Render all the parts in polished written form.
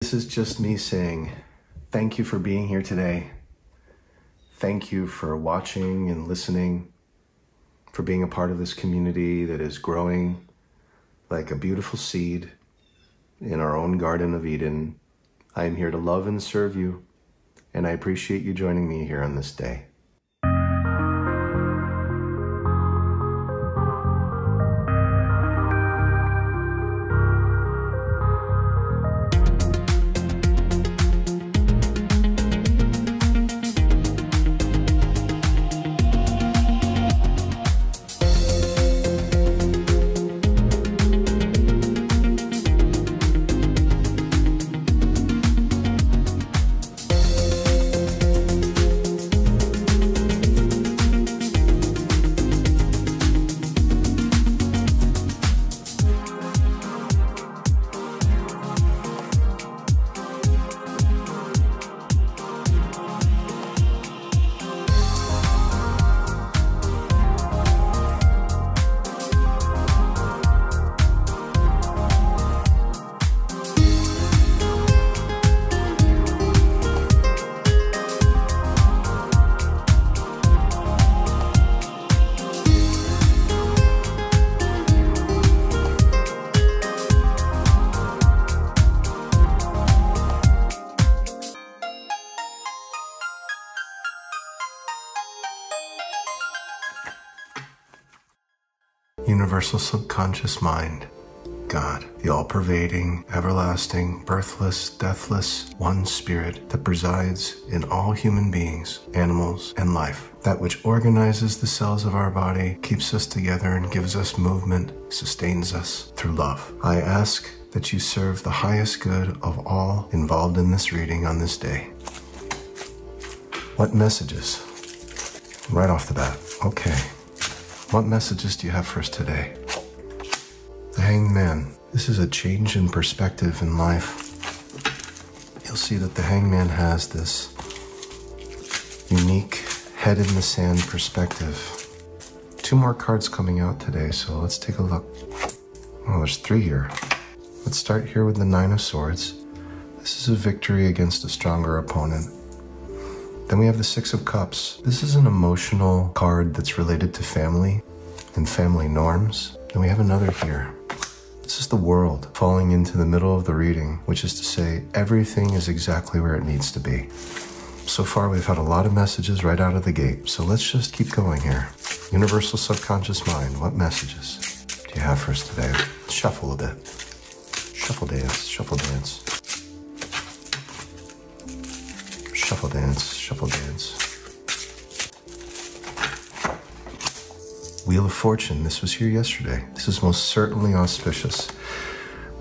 This is just me saying thank you for being here today. Thank you for watching and listening, for being a part of this community that is growing like a beautiful seed in our own Garden of Eden. I am here to love and serve you, and I appreciate you joining me here on this day. Universal subconscious mind, God, the all-pervading, everlasting, birthless, deathless, one spirit that presides in all human beings, animals, and life, that which organizes the cells of our body, keeps us together, and gives us movement, sustains us through love. I ask that you serve the highest good of all involved in this reading on this day. What messages? Right off the bat. Okay. What messages do you have for us today? The Hanged Man. This is a change in perspective in life. You'll see that the Hanged Man has this unique head in the sand perspective. 2 more cards coming out today, so let's take a look. Oh, there's 3 here. Let's start here with the 9 of Swords. This is a victory against a stronger opponent. Then we have the 6 of Cups. This is an emotional card that's related to family and family norms. Then we have another here. This is the World falling into the middle of the reading, which is to say everything is exactly where it needs to be. So far, we've had a lot of messages right out of the gate, so let's just keep going here. Universal subconscious mind, what messages do you have for us today? Shuffle a bit. Shuffle dance, shuffle dance. Shuffle dance, shuffle dance. Wheel of Fortune, this was here yesterday. This is most certainly auspicious.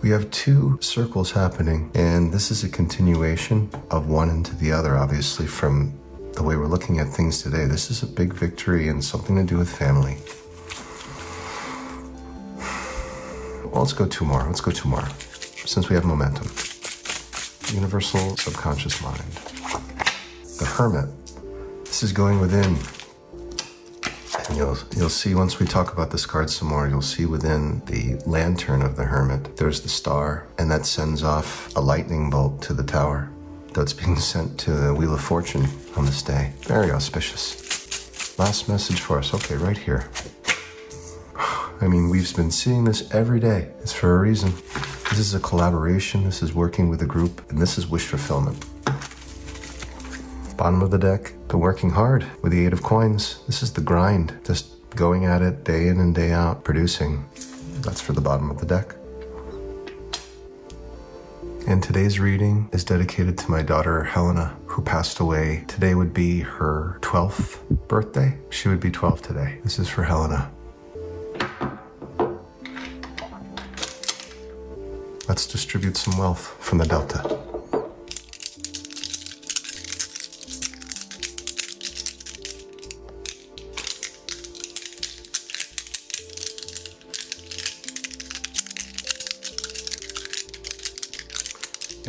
We have 2 circles happening, and this is a continuation of one into the other, obviously, from the way we're looking at things today. This is a big victory and something to do with family. Well, let's go 2 more. Let's go 2 more, since we have momentum. Universal subconscious mind. The Hermit. This is going within. And you'll see once we talk about this card some more, you'll see within the lantern of the Hermit, there's the star, and that sends off a lightning bolt to the tower that's being sent to the Wheel of Fortune on this day. Very auspicious. Last message for us. Okay, right here. I mean, we've been seeing this every day. It's for a reason. This is a collaboration. This is working with a group, and this is wish fulfillment. Bottom of the deck, been working hard with the 8 of Coins. This is the grind, just going at it day in and day out, producing. That's for the bottom of the deck. And today's reading is dedicated to my daughter, Helena, who passed away. Today would be her 12th birthday. She would be 12 today. This is for Helena. Let's distribute some wealth from the Delta.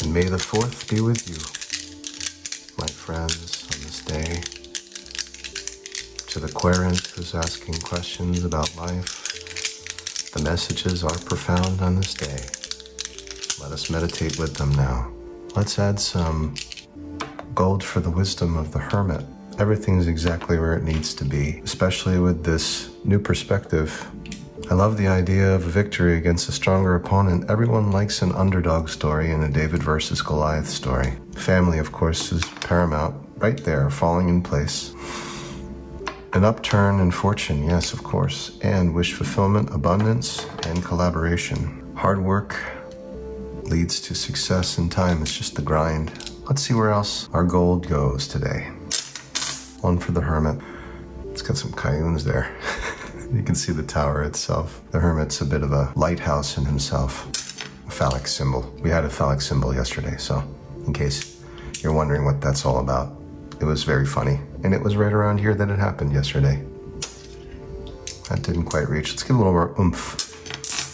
And may the 4th be with you, my friends, on this day. To the querent who's asking questions about life, The messages are profound on this day. Let us meditate with them now. Let's add some gold for the wisdom of the Hermit. Everything's exactly where it needs to be, especially with this new perspective. I love the idea of a victory against a stronger opponent. Everyone likes an underdog story and a David versus Goliath story. Family, of course, is paramount. Right there, falling in place. An upturn in fortune, yes, of course. And wish fulfillment, abundance, and collaboration. Hard work leads to success in time. It's just the grind. Let's see where else our gold goes today. One for the Hermit. It's got some cayunes there. You can see the tower itself. The Hermit's a bit of a lighthouse in himself. A phallic symbol. We had a phallic symbol yesterday, so in case you're wondering what that's all about, it was very funny. And it was right around here that it happened yesterday. That didn't quite reach. Let's give a little more oomph.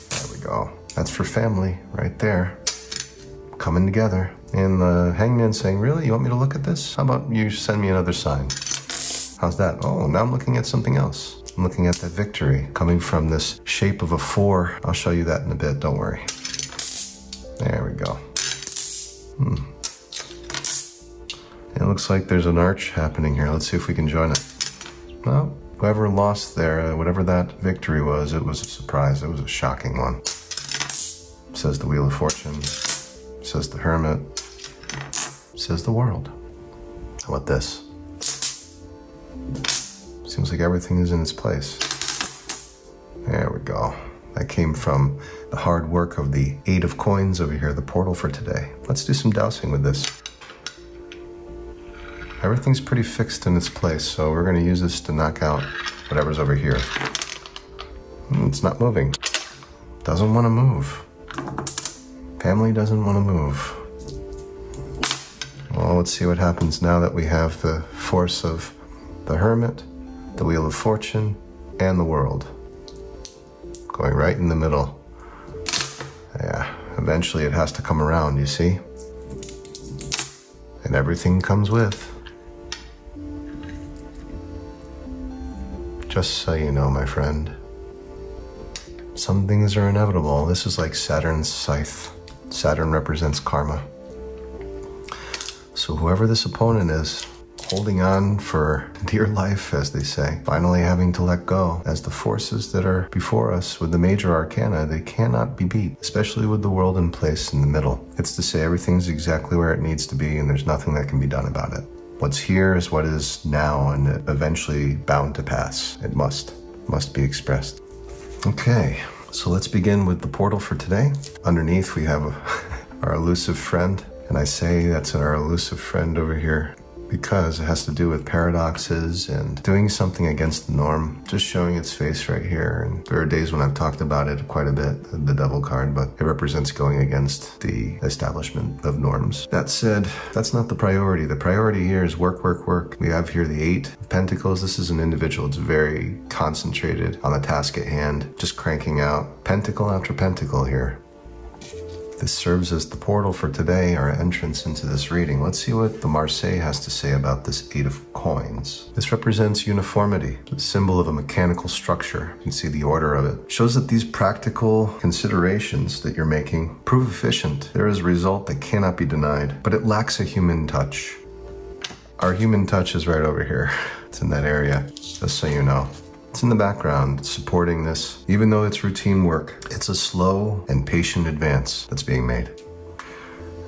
There we go. That's for family right there. Coming together. And the hangman saying, really? You want me to look at this? How about you send me another sign? How's that? Oh, now I'm looking at something else. I'm looking at that victory coming from this shape of a 4. I'll show you that in a bit, don't worry. There we go. It looks like there's an arch happening here. Let's see if we can join it. Well, whoever lost there, whatever that victory was, it was a surprise. It was a shocking one. Says the Wheel of Fortune. Says the Hermit. Says the world. How about this? Seems like everything is in its place. There we go. That came from the hard work of the 8 of coins over here, the portal for today. Let's do some dowsing with this. Everything's pretty fixed in its place, so we're going to use this to knock out whatever's over here. It's not moving. Doesn't want to move. Family doesn't want to move. Well, let's see what happens now that we have the force of the Hermit, the Wheel of Fortune, and the world. Going right in the middle. Yeah, eventually it has to come around, you see? And everything comes with. Just so you know, my friend, some things are inevitable. This is like Saturn's scythe. Saturn represents karma. So whoever this opponent is, holding on for dear life, as they say, finally having to let go, as the forces that are before us with the major arcana, they cannot be beat, especially with the world in place in the middle. It's to say everything's exactly where it needs to be and there's nothing that can be done about it. What's here is what is now and eventually bound to pass. It must be expressed. Okay, so let's begin with the portal for today. Underneath we have our elusive friend, and I say that's our elusive friend over here because it has to do with paradoxes and doing something against the norm, just showing its face right here. And there are days when I've talked about it quite a bit, the devil card, but it represents going against the establishment of norms. That said, that's not the priority. The priority here is work, work, work. We have here the 8 of Pentacles. This is an individual. It's very concentrated on the task at hand, just cranking out pentacle after pentacle here. This serves as the portal for today, our entrance into this reading. Let's see what the Marseille has to say about this 8 of coins. This represents uniformity, the symbol of a mechanical structure. You can see the order of it. It shows that these practical considerations that you're making prove efficient. There is a result that cannot be denied, but it lacks a human touch. Our human touch is right over here. It's in that area, just so you know. It's in the background, supporting this. Even though it's routine work, it's a slow and patient advance that's being made.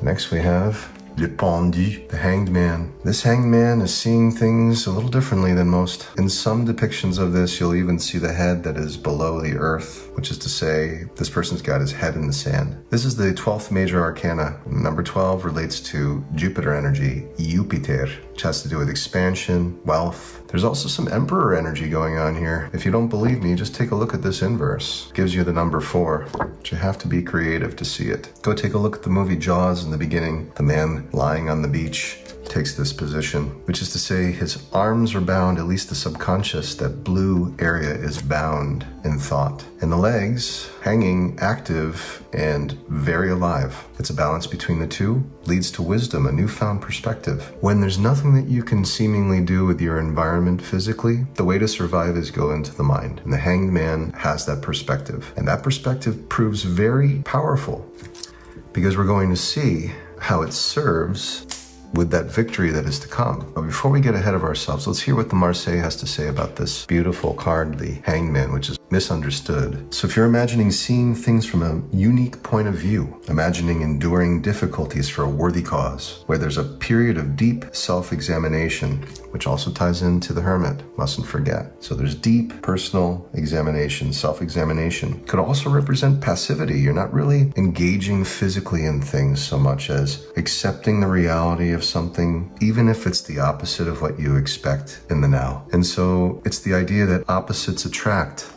Next we have Le Pendu, the Hanged Man. This Hanged Man is seeing things a little differently than most. In some depictions of this, you'll even see the head that is below the earth, which is to say, this person's got his head in the sand. This is the 12th major arcana. Number 12 relates to Jupiter energy, Jupiter, which has to do with expansion, wealth. There's also some Emperor energy going on here. If you don't believe me, just take a look at this inverse. It gives you the number 4, but you have to be creative to see it. Go take a look at the movie Jaws in the beginning. The man lying on the beach takes this position, which is to say his arms are bound, at least the subconscious, that blue area is bound in thought. And the legs hanging active and very alive. It's a balance between the two, leads to wisdom, a newfound perspective. When there's nothing that you can seemingly do with your environment physically, the way to survive is go into the mind. And the Hanged Man has that perspective. And that perspective proves very powerful, because we're going to see how it serves with that victory that is to come. But before we get ahead of ourselves, let's hear what the Marseille has to say about this beautiful card, the Hanged Man, which is misunderstood. So if you're imagining seeing things from a unique point of view, imagining enduring difficulties for a worthy cause, where there's a period of deep self-examination, which also ties into the Hermit, mustn't forget. So there's deep personal examination, self-examination. Could also represent passivity. You're not really engaging physically in things so much as accepting the reality of something, even if it's the opposite of what you expect in the now. And so it's the idea that opposites attract.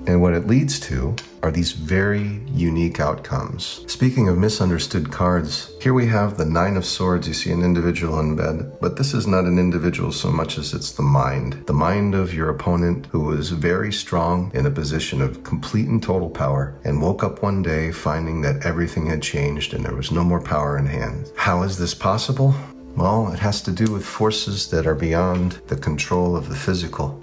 And what it leads to are these very unique outcomes. Speaking of misunderstood cards, here we have the Nine of Swords. You see an individual in bed, but this is not an individual so much as it's the mind of your opponent, who was very strong in a position of complete and total power and woke up one day finding that everything had changed and there was no more power in hand. How is this possible? Well, it has to do with forces that are beyond the control of the physical.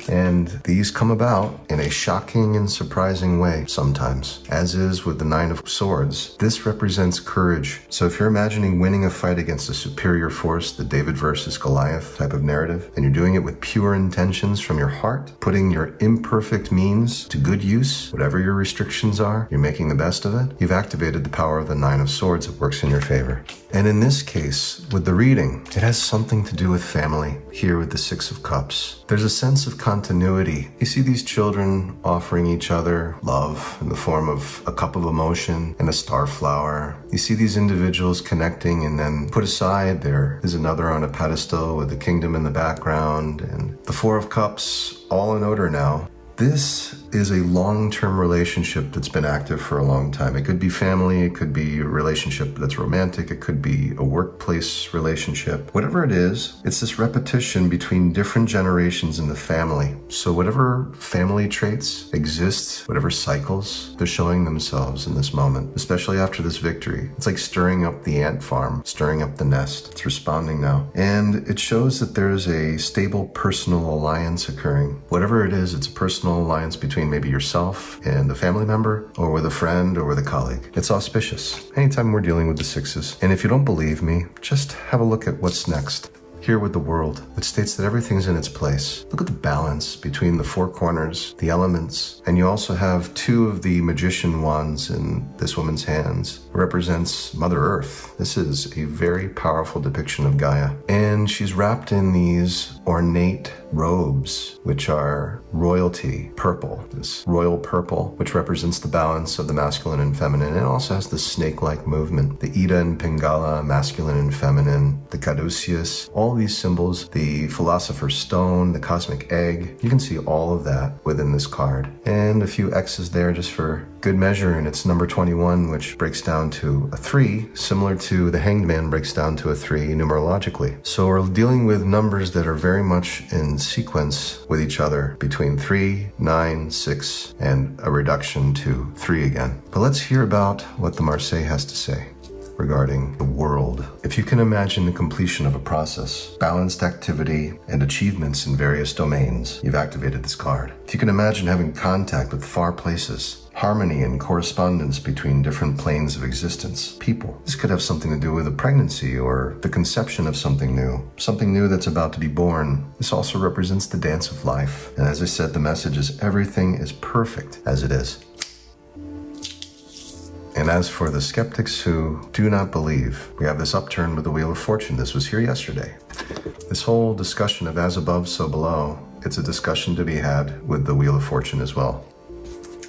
And these come about in a shocking and surprising way sometimes, as is with the Nine of Swords. This represents courage. So if you're imagining winning a fight against a superior force, the David versus Goliath type of narrative, and you're doing it with pure intentions from your heart, putting your imperfect means to good use, whatever your restrictions are, you're making the best of it, you've activated the power of the Nine of Swords. It works in your favor. And in this case, with the reading, it has something to do with family. Here with the Six of Cups, there's a sense of continuity. You see these children offering each other love in the form of a cup of emotion and a star flower. You see these individuals connecting, and then put aside there is another on a pedestal with the kingdom in the background, and the Four of Cups all in order now. This is a long-term relationship that's been active for a long time. It could be family, it could be a relationship that's romantic, it could be a workplace relationship. Whatever it is, it's this repetition between different generations in the family. So whatever family traits exist, whatever cycles, they're showing themselves in this moment, especially after this victory. It's like stirring up the ant farm, stirring up the nest. It's responding now. And it shows that there's a stable personal alliance occurring. Whatever it is, it's a personal alliance between maybe yourself and a family member, or with a friend, or with a colleague. It's auspicious anytime we're dealing with the sixes. And if you don't believe me, just have a look at what's next. Here with the World, it states that everything's in its place. Look at the balance between the four corners, the elements, and you also have two of the magician wands in this woman's hands. It represents Mother Earth. This is a very powerful depiction of Gaia. And she's wrapped in these ornate robes, which are royalty purple, this royal purple, which represents the balance of the masculine and feminine. And it also has the snake-like movement, the Ida and Pingala, masculine and feminine, the caduceus, all these symbols, the philosopher's stone, the cosmic egg. You can see all of that within this card. And a few X's there just for good measure, and it's number 21, which breaks down to a 3, similar to the Hanged Man breaks down to a 3 numerologically. So we're dealing with numbers that are very much in sequence with each other, between 3, 9, 6, and a reduction to 3 again. But let's hear about what the Marseille has to say regarding the World. If you can imagine the completion of a process, balanced activity, and achievements in various domains, you've activated this card. If you can imagine having contact with far places, harmony and correspondence between different planes of existence, people. This could have something to do with a pregnancy or the conception of something new that's about to be born. This also represents the dance of life. And as I said, the message is everything is perfect as it is. And as for the skeptics who do not believe, we have this upturn with the Wheel of Fortune. This was here yesterday. This whole discussion of as above, so below, it's a discussion to be had with the Wheel of Fortune as well.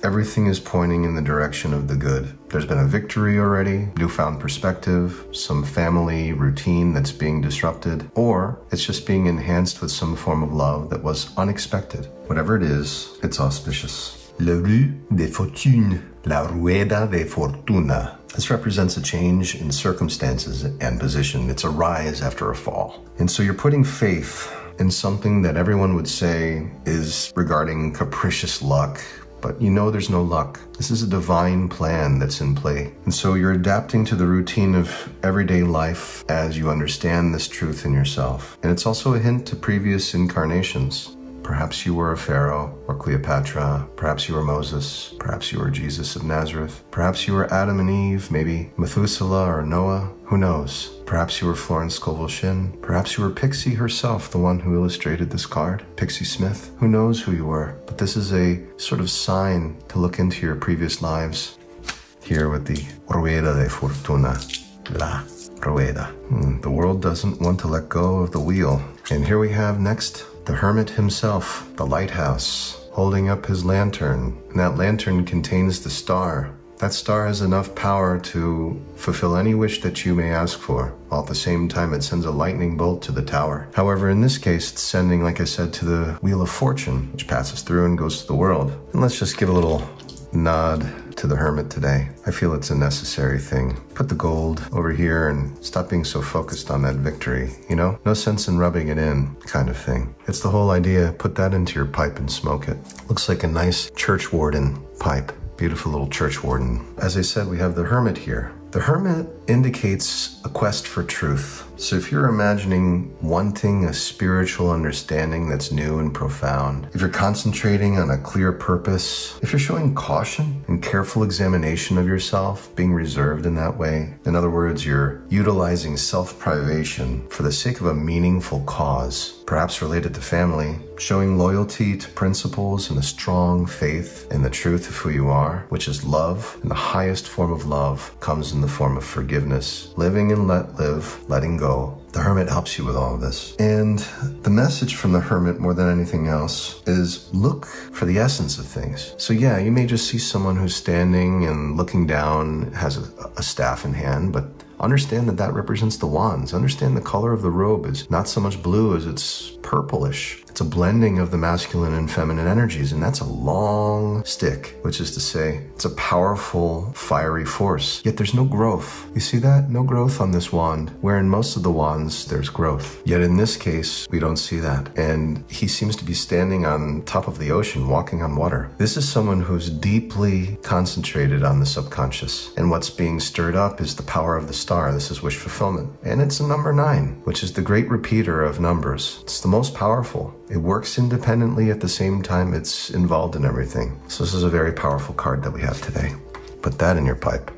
Everything is pointing in the direction of the good. There's been a victory already, newfound perspective, some family routine that's being disrupted, or it's just being enhanced with some form of love that was unexpected. Whatever it is, it's auspicious. Le Rue de Fortune, la Rueda de Fortuna. This represents a change in circumstances and position. It's a rise after a fall. And so you're putting faith in something that everyone would say is regarding capricious luck, but you know there's no luck. This is a divine plan that's in play. And so you're adapting to the routine of everyday life as you understand this truth in yourself. And it's also a hint to previous incarnations. Perhaps you were a pharaoh or Cleopatra. Perhaps you were Moses. Perhaps you were Jesus of Nazareth. Perhaps you were Adam and Eve, maybe Methuselah or Noah. Who knows? Perhaps you were Florence Scovel Shinn. Perhaps you were Pixie herself, the one who illustrated this card, Pixie Smith. Who knows who you were? But this is a sort of sign to look into your previous lives. Here with the Rueda de Fortuna. La Rueda. The world doesn't want to let go of the wheel. And here we have next the Hermit himself, the lighthouse, holding up his lantern. And that lantern contains the star. That star has enough power to fulfill any wish that you may ask for, while at the same time it sends a lightning bolt to the tower. However, in this case, it's sending, like I said, to the Wheel of Fortune, which passes through and goes to the world. And let's just give a little nod to the Hermit today. I feel it's a necessary thing. Put the gold over here and stop being so focused on that victory, you know? No sense in rubbing it in, kind of thing. It's the whole idea. Put that into your pipe and smoke it. Looks like a nice church warden pipe. Beautiful little church warden. As I said, we have the Hermit here. The Hermit indicates a quest for truth. So if you're imagining wanting a spiritual understanding that's new and profound, if you're concentrating on a clear purpose, if you're showing caution and careful examination of yourself, being reserved in that way, in other words, you're utilizing self-privation for the sake of a meaningful cause, perhaps related to family, showing loyalty to principles and a strong faith in the truth of who you are, which is love, and the highest form of love comes in the form of forgiveness, living and let live, letting go. The Hermit helps you with all of this. And the message from the Hermit, more than anything else, is look for the essence of things. So yeah, you may just see someone who's standing and looking down, has a staff in hand, but understand that that represents the wands. Understand the color of the robe is not so much blue as it's purplish. It's a blending of the masculine and feminine energies, and that's a long stick, which is to say, it's a powerful, fiery force. Yet there's no growth. You see that? No growth on this wand, where in most of the wands, there's growth. Yet in this case, we don't see that. And he seems to be standing on top of the ocean, walking on water. This is someone who's deeply concentrated on the subconscious. And what's being stirred up is the power of the star. This is wish fulfillment. And it's a number 9, which is the great repeater of numbers. It's the most powerful. It works independently at the same time it's involved in everything. So this is a very powerful card that we have today. Put that in your pipe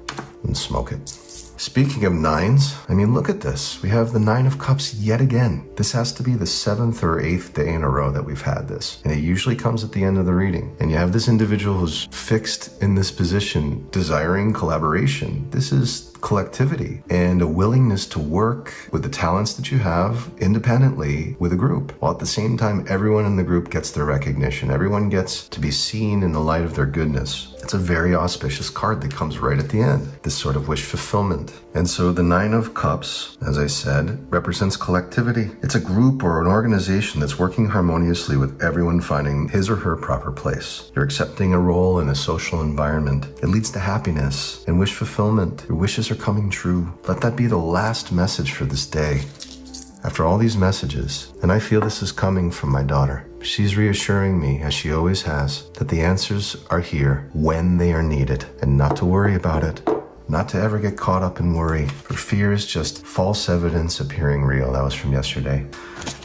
and smoke it. Speaking of 9s, I mean, look at this. We have the 9 of Cups yet again. This has to be the 7th or 8th day in a row that we've had this. And it usually comes at the end of the reading. And you have this individual who's fixed in this position, desiring collaboration. This is collectivity and a willingness to work with the talents that you have independently with a group, while at the same time everyone in the group gets their recognition. Everyone gets to be seen in the light of their goodness. It's a very auspicious card that comes right at the end, this sort of wish fulfillment. And so the 9 of Cups, as I said, represents collectivity. It's a group or an organization that's working harmoniously with everyone finding his or her proper place. You're accepting a role in a social environment. It leads to happiness and wish fulfillment. Your wishes are coming true. Let that be the last message for this day. After all these messages, and I feel this is coming from my daughter, she's reassuring me, as she always has, that the answers are here when they are needed, and not to worry about it, not to ever get caught up in worry, for fear is just false evidence appearing real. That was from yesterday.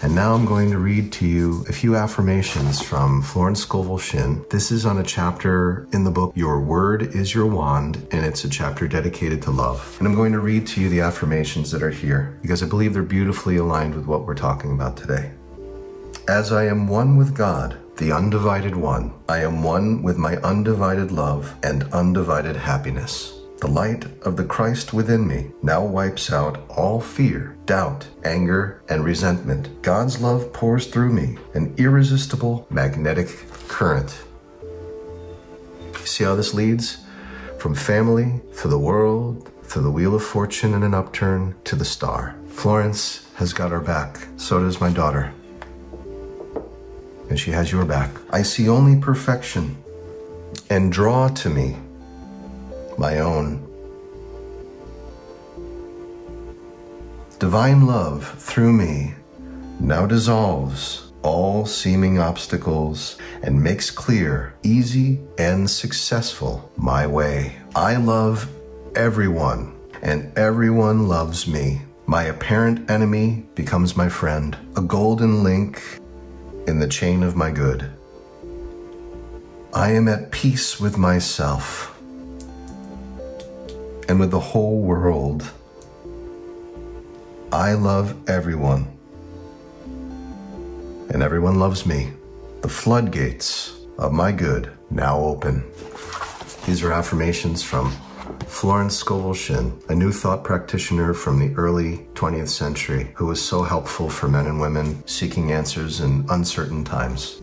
And now I'm going to read to you a few affirmations from Florence Scovel Shinn. This is on a chapter in the book, Your Word is Your Wand, and it's a chapter dedicated to love. And I'm going to read to you the affirmations that are here, because I believe they're beautifully aligned with what we're talking about today. As I am one with God, the undivided one, I am one with my undivided love and undivided happiness. The light of the Christ within me now wipes out all fear, doubt, anger, and resentment. God's love pours through me, an irresistible magnetic current. See how this leads? From family, through the world, through the Wheel of Fortune and an upturn, to the star. Florence has got our back. So does my daughter. And she has your back. I see only perfection and draw to me my own. Divine love through me now dissolves all seeming obstacles and makes clear, easy, and successful my way. I love everyone, and everyone loves me. My apparent enemy becomes my friend. A golden link in the chain of my good. I am at peace with myself and with the whole world. I love everyone, and everyone loves me. The floodgates of my good now open. These are affirmations from Florence Scovel-Shinn, a New Thought practitioner from the early 20th century who was so helpful for men and women seeking answers in uncertain times.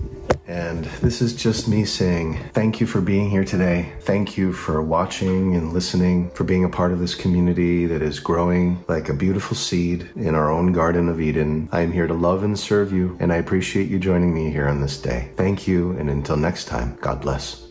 And this is just me saying thank you for being here today. Thank you for watching and listening, for being a part of this community that is growing like a beautiful seed in our own Garden of Eden. I am here to love and serve you, and I appreciate you joining me here on this day. Thank you, and until next time, God bless.